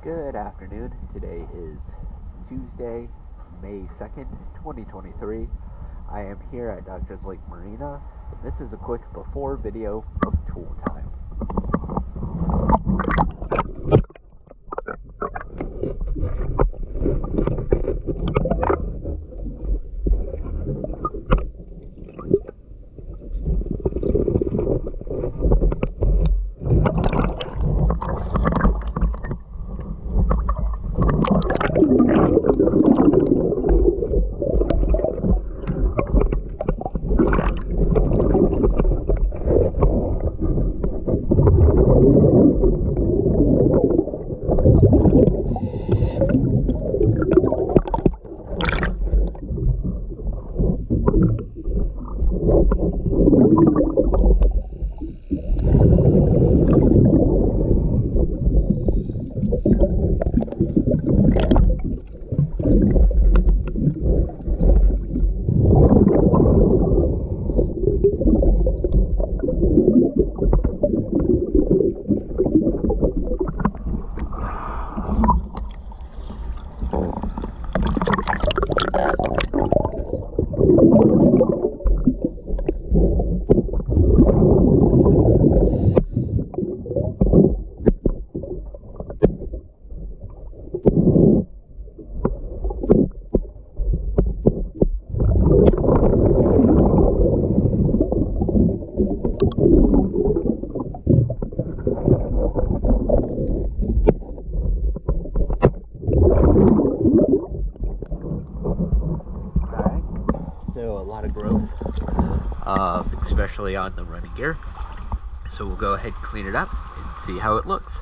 Good afternoon. Today is Tuesday, May 2nd, 2023. I am here at Doctor's Lake Marina, and this is a quick before video of Toole time. So a lot of growth, especially on the running gear. So we'll go ahead and clean it up and see how it looks.